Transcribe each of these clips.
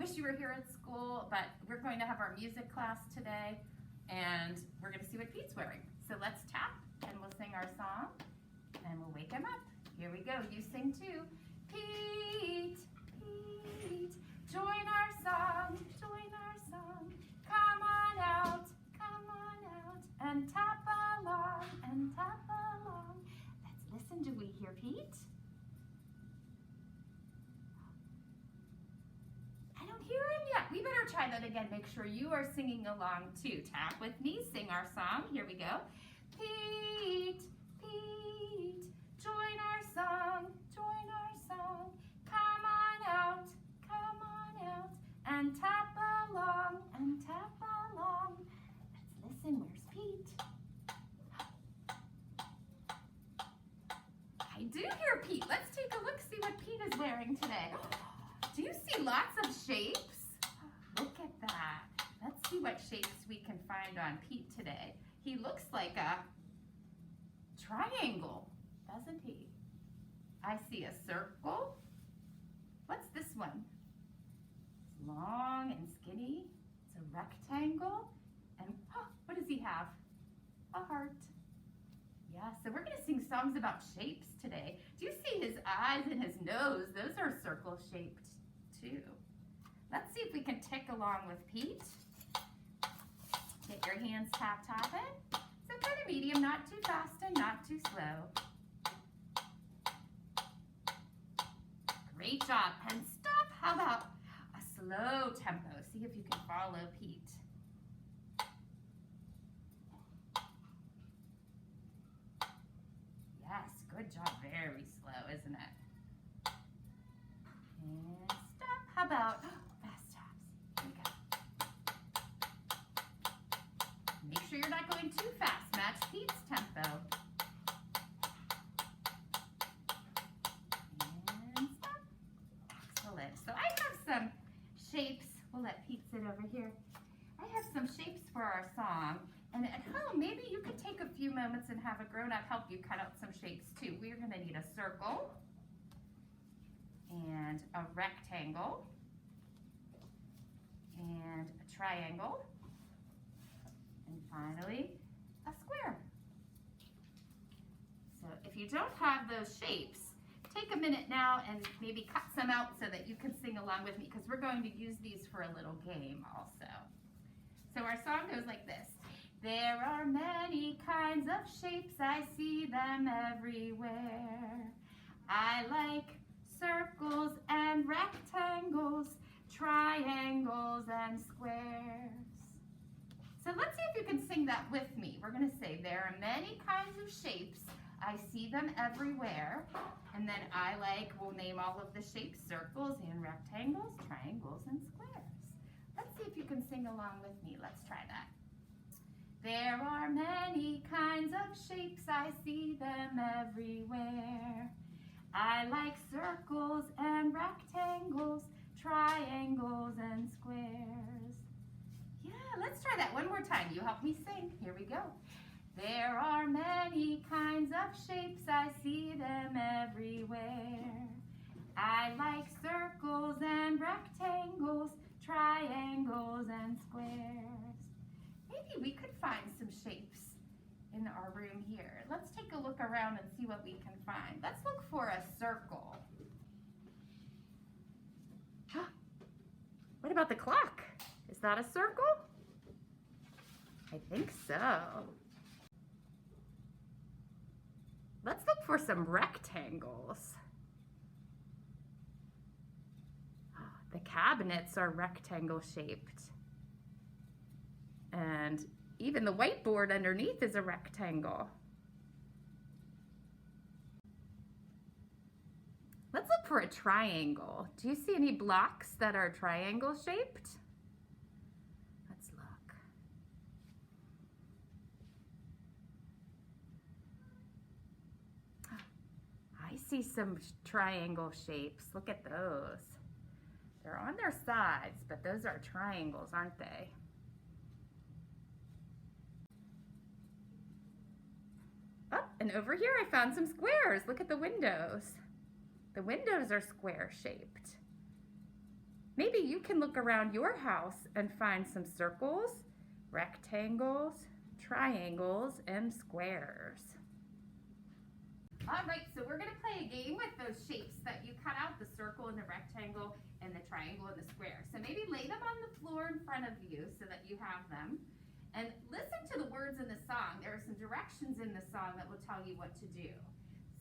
wish you were here at school, but we're going to have our music class today, and we're going to see what Pete's wearing. So let's tap, and we'll sing our song, and we'll wake him up. Here we go. You sing too. Pete, Pete, join our song, join our song. Come on out, and tap along, and tap along. Let's listen. Do we hear Pete? I don't hear him yet. We better try that again. Make sure you are singing along too. Tap with me, sing our song. Here we go. Pete, Pete, join our song, join our song. Come on out, and tap along, and tap along. Let's listen. Where's Pete? I do hear Pete. Let's take a look, see what Pete is wearing today. Do you see lots of shapes? Look at that. Let's see what shapes we can find on Pete today. He looks like a triangle, doesn't he? I see a circle. What's this one? It's long and skinny. It's a rectangle. And what does he have? A heart. Yeah, so we're gonna sing songs about shapes today. Do you see his eyes and his nose? Those are circle shaped too. Let's see if we can tick along with Pete. Get your hands tapping. So kind of medium, not too fast and not too slow. Great job. And stop. How about a slow tempo? See if you can follow Pete. Yes, good job. Very slow, isn't it? And stop. How about fast taps? Here we go. Make sure you're not going too fast. Match Pete's tempo. And stop. Excellent. So I have some shapes. We'll let Pete sit over here. I have some shapes for our song. And at home, maybe you could take a few moments and have a grown-up help you cut out some shapes too. We're going to need a circle and a rectangle and a triangle and finally a square. So if you don't have those shapes, take a minute now and maybe cut some out so that you can sing along with me, because we're going to use these for a little game also. So our song goes like this. There are many kinds of shapes, I see them everywhere. I like circles and rectangles, triangles and squares. So let's see if you can sing that with me. We're going to say, there are many kinds of shapes, I see them everywhere. And then we'll name all of the shapes, circles and rectangles, triangles and squares. Let's see if you can sing along with me. Let's try that. There are many kinds of shapes, I see them everywhere. I like circles and rectangles, triangles and squares. Yeah, let's try that one more time. You help me sing. Here we go. There are many kinds of shapes, I see them everywhere. I like circles and rectangles, triangles and squares. Maybe we could find some shapes in our room here. Let's take a look around and see what we can find. Let's look for a circle. What about the clock? Is that a circle? I think so. Let's look for some rectangles. The cabinets are rectangle shaped. And even the whiteboard underneath is a rectangle. Let's look for a triangle. Do you see any blocks that are triangle shaped? Let's look. I see some triangle shapes. Look at those. They're on their sides, but those are triangles, aren't they? Oh, and over here I found some squares. Look at the windows. The windows are square shaped. Maybe you can look around your house and find some circles, rectangles, triangles, and squares. All right, so we're gonna play a game with those shapes that you cut out, the circle and the rectangle and the triangle and the square. So maybe lay them on the floor in front of you so that you have them. And listen to the words in the song. There are some directions in the song that will tell you what to do.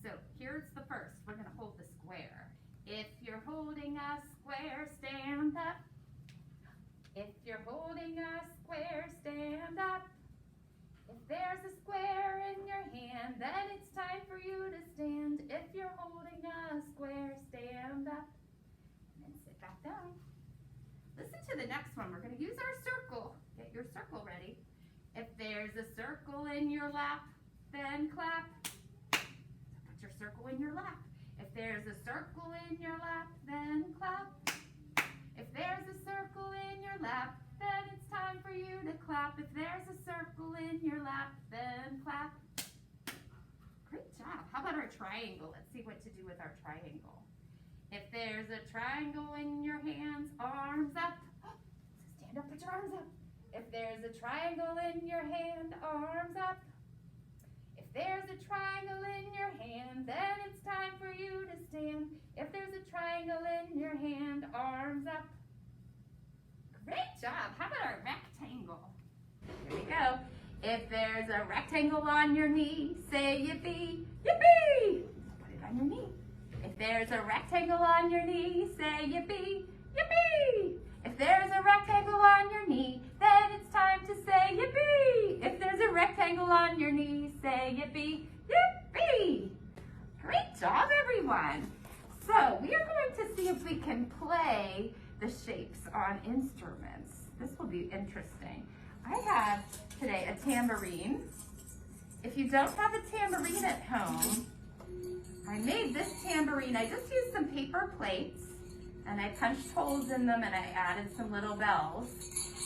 So here's the first. We're gonna hold the square. If you're holding a square, stand up. If you're holding a square, stand up. If there's a square in your hand, then it's time for you to stand. If you're holding a square, stand up. And then sit back down. Listen to the next one. We're going to use our circle. Get your circle ready. If there's a circle in your lap, then clap. So put your circle in your lap. If there's a circle in your lap, then clap. If there's a circle in your lap, then it's time for you to clap. If there's a circle in your lap, then clap. Great job. How about our triangle? Let's see what to do with our triangle. If there's a triangle in your hands, arms up. So stand up, put your arms up. If there's a triangle in your hand, arms up. If there's a triangle in your hand, then it's time for you to stand. If there's a triangle in your hand, arms up. Great job. How about our rectangle? Here we go. If there's a rectangle on your knee, say yippee, yippee. Put it on your knee. If there's a rectangle on your knee, say yippee, yippee. If there's a rectangle on your knee, then it's time to say yippee. If there's a rectangle on your knee, say yippee, yippee. Great job, everyone. So we are going to see if we can play the shapes on instruments. This will be interesting. I have today a tambourine. If you don't have a tambourine at home, I made this tambourine. I just used some paper plates and I punched holes in them and I added some little bells.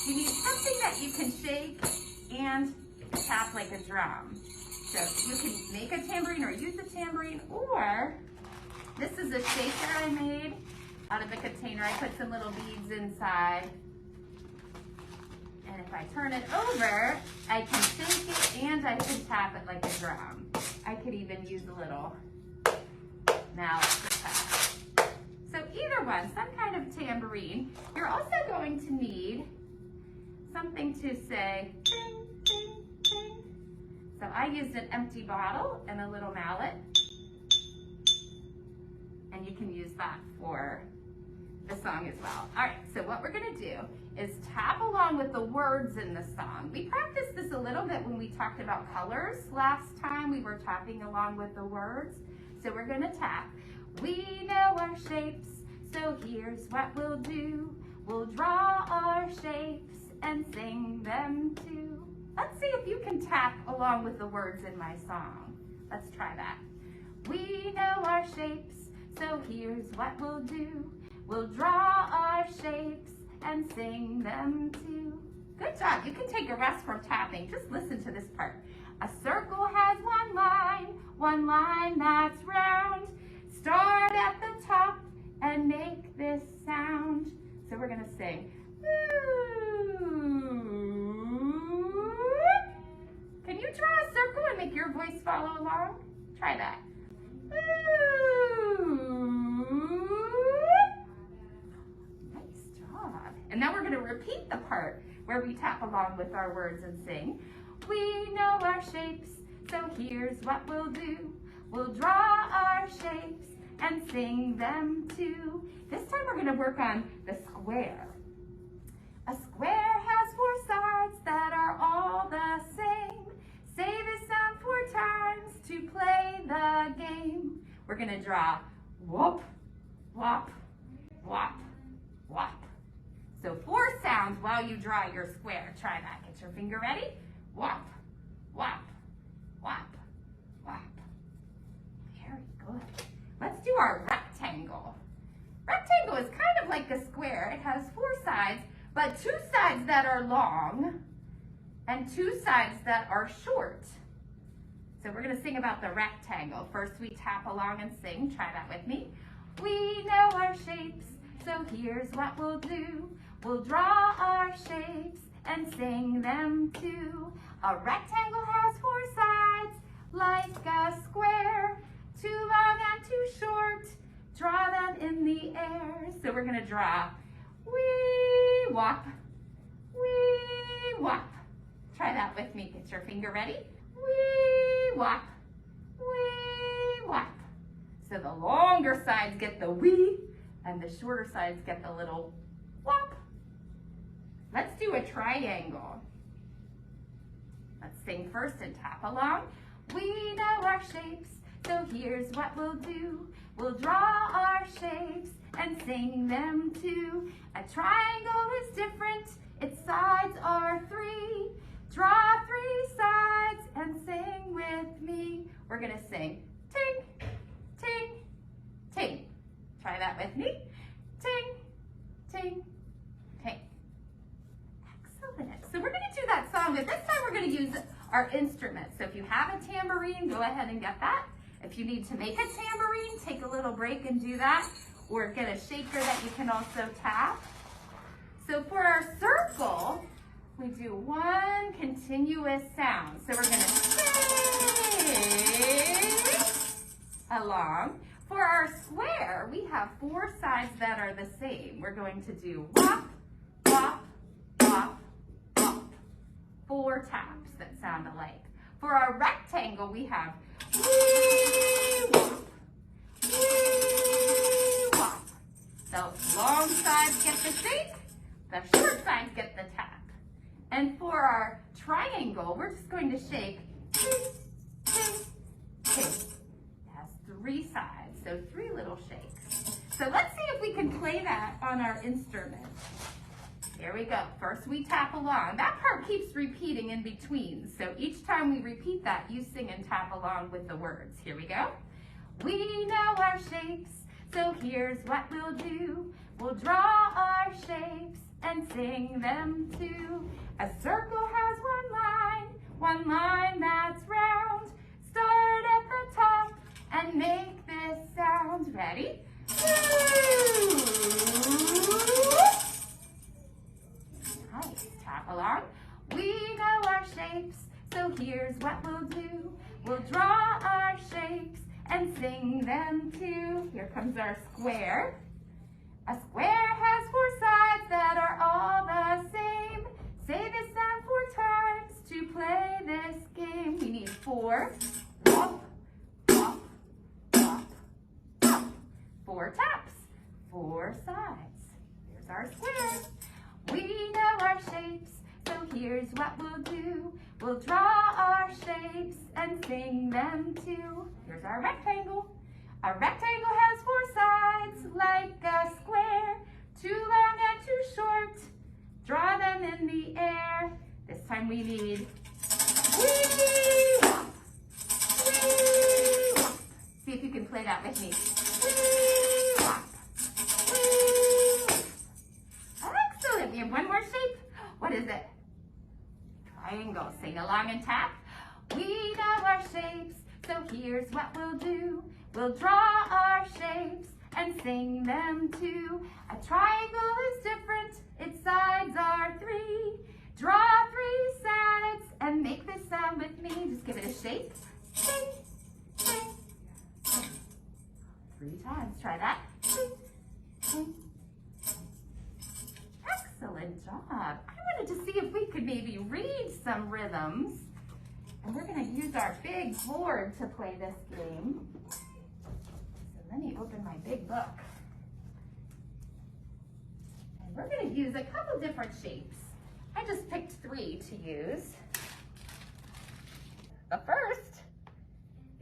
You need something that you can shake and tap like a drum. So you can make a tambourine or use a tambourine, or this is a shaker I made out of a container. I put some little beads inside. And if I turn it over, I can shake it and I can tap it like a drum. I could even use a little mallet to tap. So either one, some kind of tambourine. You're also going to need something to say ding, ding, ding. So I used an empty bottle and a little mallet. And you can use that for the song as well. All right, so what we're gonna do is tap along with the words in the song. We practiced this a little bit when we talked about colors last time. We were tapping along with the words. So we're gonna tap. We know our shapes, so here's what we'll do. We'll draw our shapes and sing them too. Let's see if you can tap along with the words in my song. Let's try that. We know our shapes, so here's what we'll do. We'll draw our shapes and sing them too. Good job. You can take a rest from tapping. Just listen to this part. A circle has one line that's round. Start at the top and make this sound. So we're gonna sing. Can you draw a circle and make your voice follow along? Try that. Nice job. And now we're going to repeat the part where we tap along with our words and sing. We know our shapes, so here's what we'll do. We'll draw our shapes and sing them too. This time we're going to work on the square. A square has 4 sides that are all the same. Say this sound 4 times to play the game. We're gonna draw whoop, whop, whop, whop. So 4 sounds while you draw your square. Try that. Get your finger ready. Whop, whop, whop, whop. Very good. Let's do our rectangle. Rectangle is kind of like a square. It has 4 sides, but 2 sides that are long and 2 sides that are short. So we're gonna sing about the rectangle. First we tap along and sing. Try that with me. We know our shapes, So here's what we'll do. We'll draw our shapes and sing them too. A rectangle has 4 sides, like a square. Too long and too short, draw them in the air. So we're gonna draw wee wop, wee wop. Try that with me, get your finger ready. Wee wop, wee wop. So the longer sides get the wee, and the shorter sides get the little wop. Let's do a triangle. Let's sing first and tap along. We know our shapes, so here's what we'll do. We'll draw our shapes and sing them too. A triangle is different, its sides are 3. Draw 3 sides and sing with me. We're gonna sing ting, ting, ting. Try that with me. Ting, ting, ting. Excellent. So we're gonna do that song, but this time we're gonna use our instruments. So if you have a tambourine, go ahead and get that. If you need to make a tambourine, take a little break and do that, or get a shaker that you can also tap. So for our circle, we do 1 continuous sound. So we're gonna sing along. For our square, we have 4 sides that are the same. We're going to do wop, wop, wop, wop. 4 taps that sound alike. For our rectangle, we have wee, wop, wee, wop. The long sides get the shake, the short sides get the tap. And for our triangle, we're just going to shake ting, ting, ting. It has 3 sides, so 3 little shakes. So let's see if we can play that on our instrument. Here we go. First we tap along. That part keeps repeating in between. So each time we repeat that, you sing and tap along with the words. Here we go. We know our shapes, so here's what we'll do. We'll draw our shapes and sing them too. A circle has 1 line that's round. Start at the top and make this sound. Ready? Nice. Tap along. We know our shapes, so here's what we'll do. We'll draw our shapes and sing them too. Here comes our square. A square has 4 sides that are all the same. Say this sound 4 times to play this game. We need 4. Wop, wop, wop, wop. 4 taps, 4 sides. Here's our square. We know our shapes, so here's what we'll do. We'll draw our shapes and sing them too. Here's our rectangle. A rectangle has 4 sides, like a square. Too long and too short, draw them in the air. This time we need wee wop, wee wop. See if you can play that with me. Wee wop, wee wop. Excellent. We have 1 more shape. What is it? Triangle. Sing along and tap. We know our shapes, so here's what we'll do. We'll draw our shapes and sing them too. A triangle is different, its sides are 3. Draw 3 sides and make this sound with me. Just give it a shake. Sing, sing, sing. 3 times. Try that. Sing, sing. Excellent job. I wanted to see if we could maybe read some rhythms. And we're going to use our big board to play this game. Let me open my big book. And we're going to use a couple different shapes. I just picked 3 to use. The first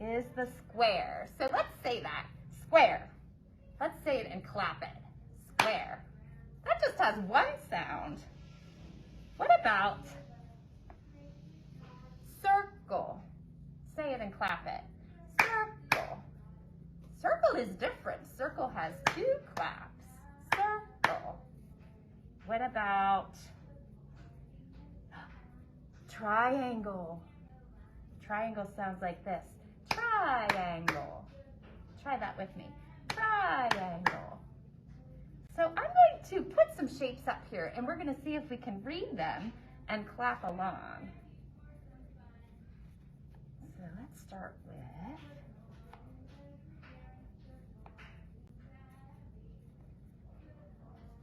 is the square. So let's say that. Square. Let's say it and clap it. Square. That just has 1 sound. What about circle? Say it and clap it. Circle. Circle is different. Circle has 2 claps. Circle. What about triangle? Triangle sounds like this. Triangle. Try that with me. Triangle. So some shapes up here, and we're gonna see if we can read them and clap along. So let's start with,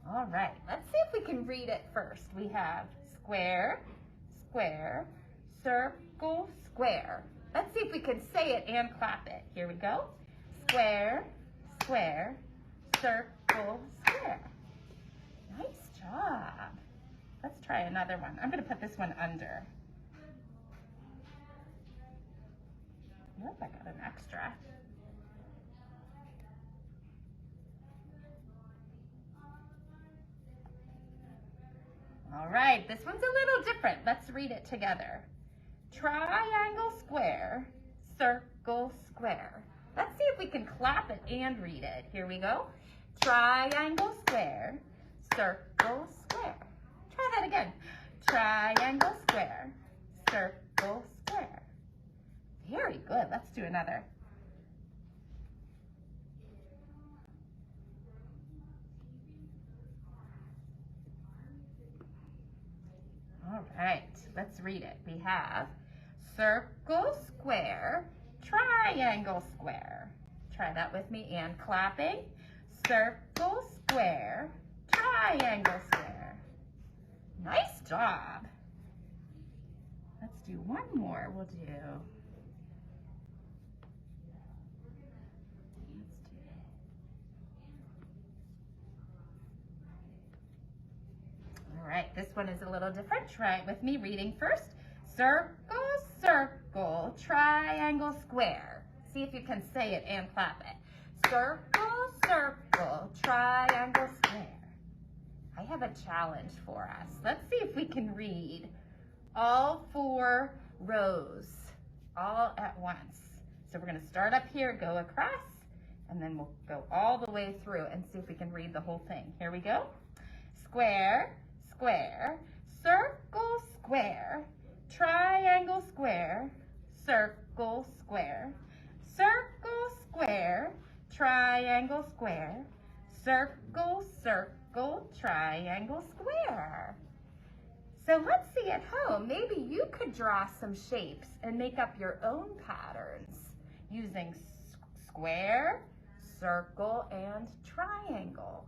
all right, let's see if we can read it first. We have square, square, circle, square. Let's see if we can say it and clap it. Here we go. Square, square, circle, square. Nice job. Let's try another one. I'm gonna put this one under. Nope, I got an extra. All right, this one's a little different. Let's read it together. Triangle, square, circle, square. Let's see if we can clap it and read it. Here we go. Triangle, square, circle, square. Try that again. Triangle, square, circle, square. Very good. Let's do another. All right, let's read it. We have circle, square, triangle, square. Try that with me and clapping. Circle, square, triangle, square. Nice job. Let's do one more. We'll do. All right, this one is a little different. Try it with me, reading first. Circle, circle, triangle, square. See if you can say it and clap it. Circle, circle, triangle, square. I have a challenge for us. Let's see if we can read all 4 rows all at once. So we're gonna start up here, go across, and then we'll go all the way through and see if we can read the whole thing. Here we go. Square, square, circle, square, triangle, square, circle, square, circle, square, triangle, square, circle, circle, triangle, square. So let's see at home, maybe you could draw some shapes and make up your own patterns using square, circle, and triangle.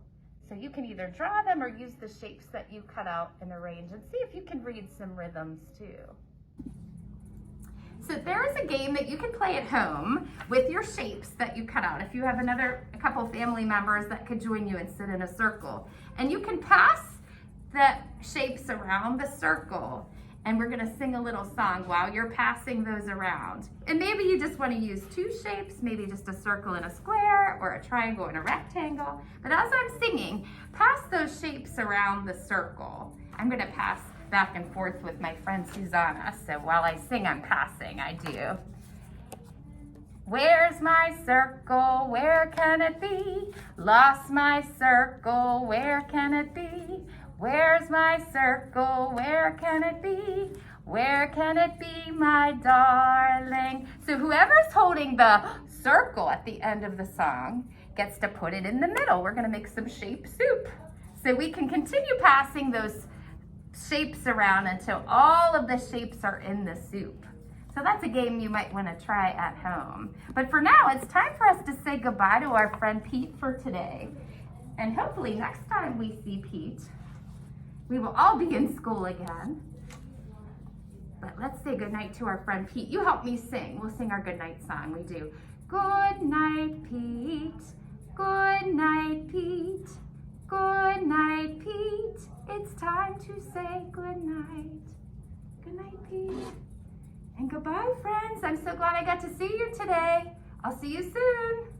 So you can either draw them or use the shapes that you cut out and arrange, and see if you can read some rhythms too. So there is a game that you can play at home with your shapes that you cut out. If you have a couple family members that could join you and sit in a circle. And you can pass the shapes around the circle, and we're gonna sing a little song while you're passing those around. And maybe you just wanna use 2 shapes, maybe just a circle and a square, or a triangle and a rectangle. But as I'm singing, pass those shapes around the circle. I'm gonna pass back and forth with my friend Susanna, so while I sing, I'm passing, I do. Where's my circle? Where can it be? Lost my circle, where can it be? Where's my circle? Where can it be? Where can it be, my darling? So whoever's holding the circle at the end of the song gets to put it in the middle. We're gonna make some shape soup. So we can continue passing those shapes around until all of the shapes are in the soup. So that's a game you might wanna try at home. But for now, it's time for us to say goodbye to our friend Pete for today. And hopefully next time we see Pete, we will all be in school again. But let's say goodnight to our friend Pete. You help me sing. We'll sing our goodnight song. We do. Good night, Pete. Good night, Pete. Good night, Pete. It's time to say good night. Good night, Pete. And goodbye, friends. I'm so glad I got to see you today. I'll see you soon.